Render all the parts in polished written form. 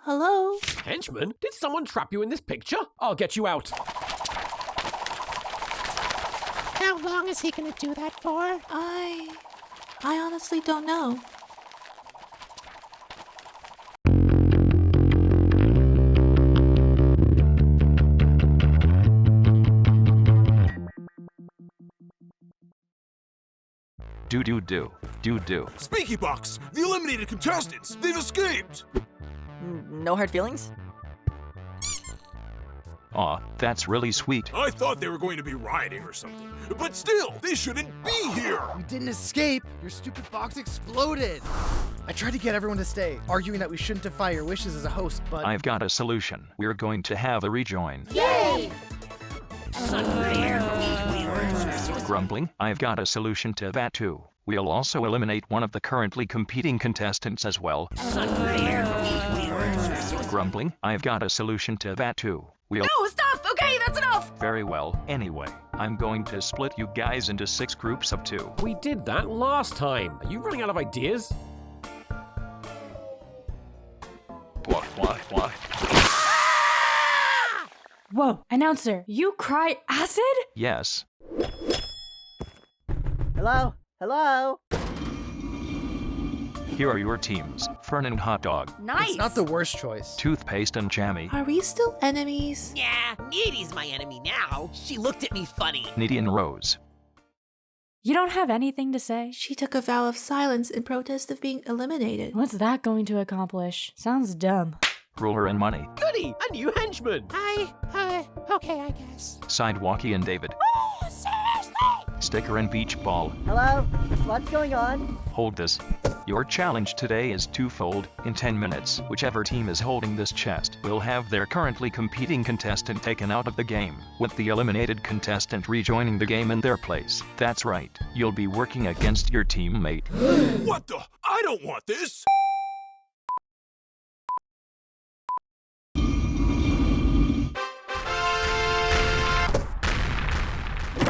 Hello? Henchman, did someone trap you in this picture? I'll get you out. How long is he gonna do that for? I honestly don't know. Do. Speaky Box! The eliminated contestants! They've escaped! No hard feelings? Aw, that's really sweet. I thought they were going to be rioting or something. But still, they shouldn't be here! We didn't escape. Your stupid box exploded. I tried to get everyone to stay, arguing that we shouldn't defy your wishes as a host, but... I've got a solution. We're going to have a rejoin. Yay! Grumbling, I've got a solution to that too. We'll also eliminate one of the currently competing contestants as well. Grumbling, I've got a solution to that too. No, stop! Okay, that's enough! Very well. Anyway, I'm going to split you guys into 6 groups of 2. We did that last time. Are you running out of ideas? What? Whoa, announcer, you cry acid? Yes. Hello? Hello? Here are your teams. Fern and Hot Dog. Nice! It's not the worst choice. Toothpaste and Jammy. Are we still enemies? Yeah, Needy's my enemy now. She looked at me funny. Needy and Rose. You don't have anything to say? She took a vow of silence in protest of being eliminated. What's that going to accomplish? Sounds dumb. Ruler and Money. Goody, a new henchman. Okay, I guess. Sidewalkie and David. Oh, seriously? Sticker and Beach Ball. Hello? What's going on? Hold this. Your challenge today is twofold. In 10 minutes, whichever team is holding this chest will have their currently competing contestant taken out of the game, with the eliminated contestant rejoining the game in their place. That's right. You'll be working against your teammate. What the? I don't want this!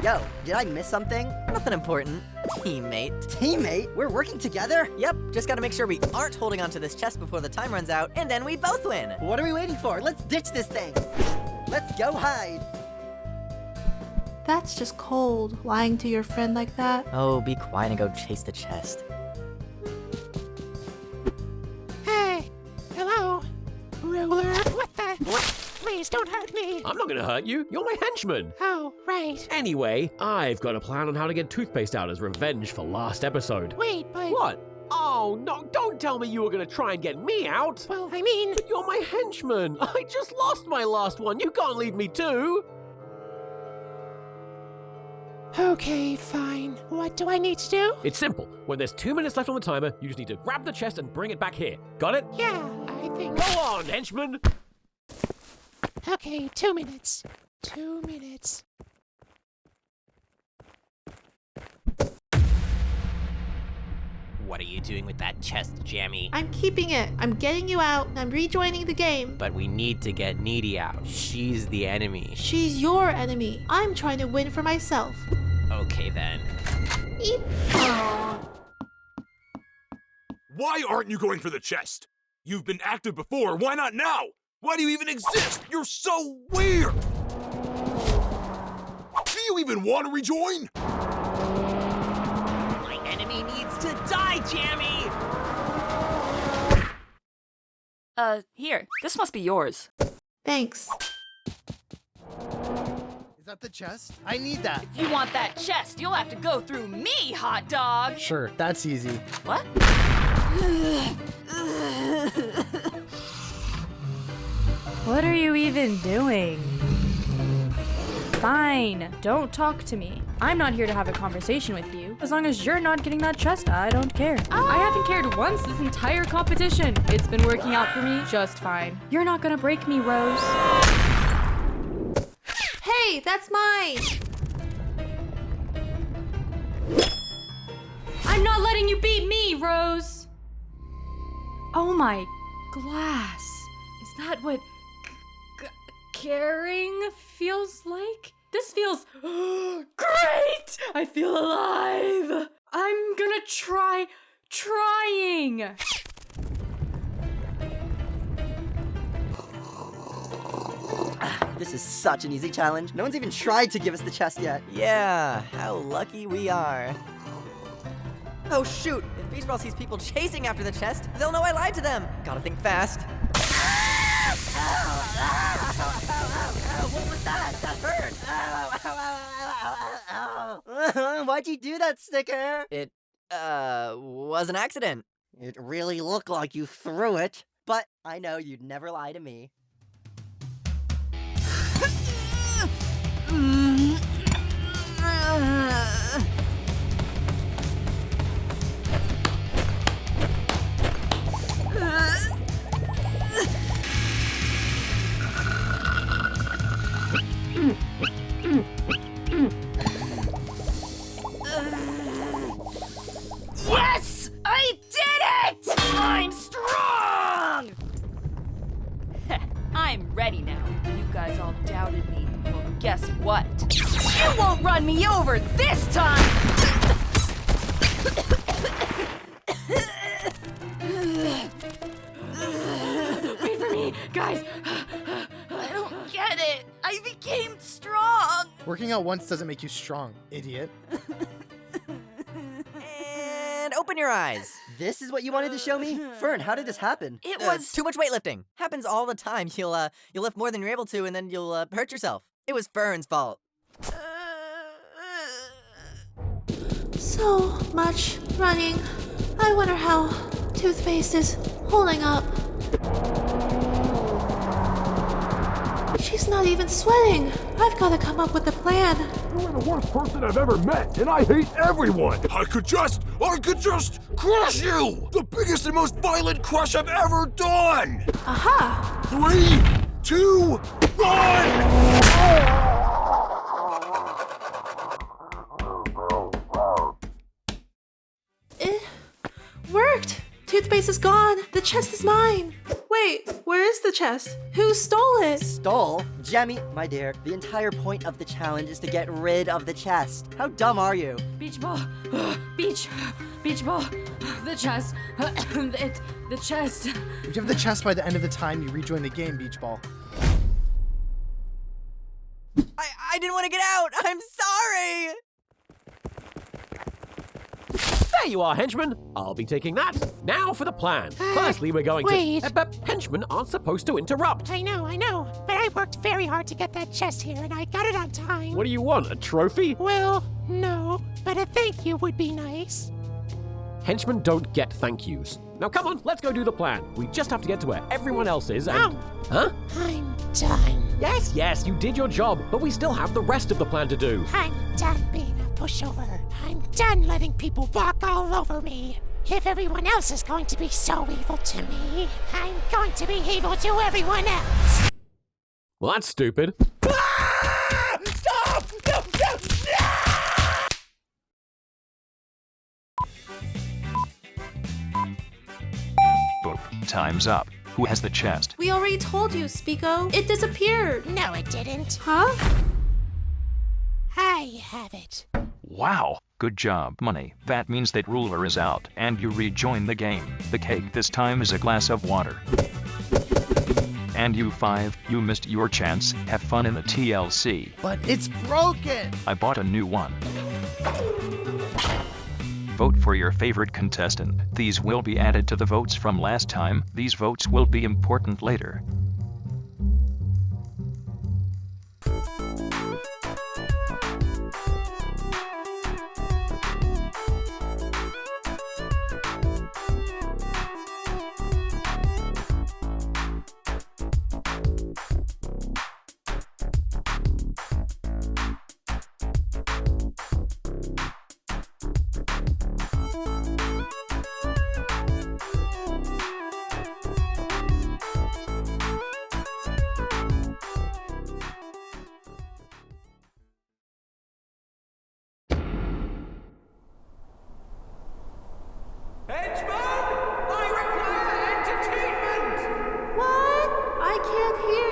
Yo, did I miss something? Nothing important. Teammate. Teammate? We're working together? Yep, just gotta make sure we aren't holding onto this chest before the time runs out, and then we both win. What are we waiting for? Let's ditch this thing. Let's go hide. That's just cold, lying to your friend like that. Oh, be quiet and go chase the chest. Hey, hello? Ruler, what the? Please don't hurt me. I'm not gonna hurt you. You're my henchman. Oh, right. Anyway, I've got a plan on how to get Toothpaste out as revenge for last episode. Wait, but... What? Oh, no, don't tell me you were gonna try and get me out. Well, I mean... But you're my henchman. I just lost my last one. You can't leave me too. Okay, fine. What do I need to do? It's simple. When there's 2 minutes left on the timer, you just need to grab the chest and bring it back here. Got it? Yeah, I think... Go on, henchman. Okay, 2 minutes. 2 minutes. What are you doing with that chest, Jammy? I'm keeping it. I'm getting you out. I'm rejoining the game. But we need to get Needy out. She's the enemy. She's your enemy. I'm trying to win for myself. Okay then. Eep. Why aren't you going for the chest? You've been active before, why not now? Why do you even exist? You're so weird! Do you even want to rejoin? My enemy needs to die, Jammy! Here. This must be yours. Thanks. Is that the chest? I need that. If you want that chest, you'll have to go through me, hot dog! Sure, that's easy. What? What are you even doing? Fine, don't talk to me. I'm not here to have a conversation with you. As long as you're not getting that chest, I don't care. I haven't cared once this entire competition. It's been working out for me just fine. You're not gonna break me, Rose. Hey, that's mine. I'm not letting you beat me, Rose! Oh my glass. Is that what caring feels like? This feels great! I feel alive! I'm gonna try trying! This is such an easy challenge. No one's even tried to give us the chest yet. Yeah, how lucky we are. Oh shoot! If Beach Ball sees people chasing after the chest, they'll know I lied to them. Gotta think fast. What was that? That hurt! Why'd you do that, Sticker? It, was an accident. It really looked like you threw it, but I know you'd never lie to me. Yes! I did it! I'm strong! I'm ready now. You guys all doubted me. Well, guess what? You won't run me over this time! Wait for me, guys. I don't get it. I became strong. Working out once doesn't make you strong, idiot. And open your eyes. This is what you wanted to show me? Fern, how did this happen? It was too much weightlifting. Happens all the time. You'll lift more than you're able to, and then you'll hurt yourself. It was Fern's fault. So much running. I wonder how Toothpaste is holding up. She's not even sweating. I've got to come up with a plan. You're the worst person I've ever met, and I hate everyone! I could just crush you! The biggest and most violent crush I've ever done! Aha! 3, 2, 1! It worked. Toothpaste is gone. The chest is mine. Wait, where is the chest? Who stole it? Stole? Jemmy, my dear, the entire point of the challenge is to get rid of the chest. How dumb are you? Beach ball. Beach ball. The chest. The chest. You have the chest by the end of the time you rejoin the game, Beach Ball. I didn't want to get out! I'm sorry! There you are, henchman. I'll be taking that. Now for the plan. Firstly, we're going wait. to... henchmen aren't supposed to interrupt. I know, but I worked very hard to get that chest here, and I got it on time. What do you want, a trophy? Well, no, but a thank you would be nice. Henchmen don't get thank yous. Now come on, let's go do the plan. We just have to get to where everyone else is and... Oh. Huh? I'm done. Yes, you did your job, but we still have the rest of the plan to do. I'm done being a pushover. I'm done letting people walk all over me. If everyone else is going to be so evil to me, I'm going to be evil to everyone else. Well, that's stupid. Stop! No! Boop. Time's up. Who has the chest? We already told you, Speako. It disappeared. No, it didn't. Huh? I have it. Wow. Good job, Money. That means that ruler is out, and you rejoin the game. The cake this time is a glass of water. And you 5, you missed your chance. Have fun in the TLC. But it's broken! I bought a new one. Vote for your favorite contestant. These will be added to the votes from last time. These votes will be important later. What? I can't hear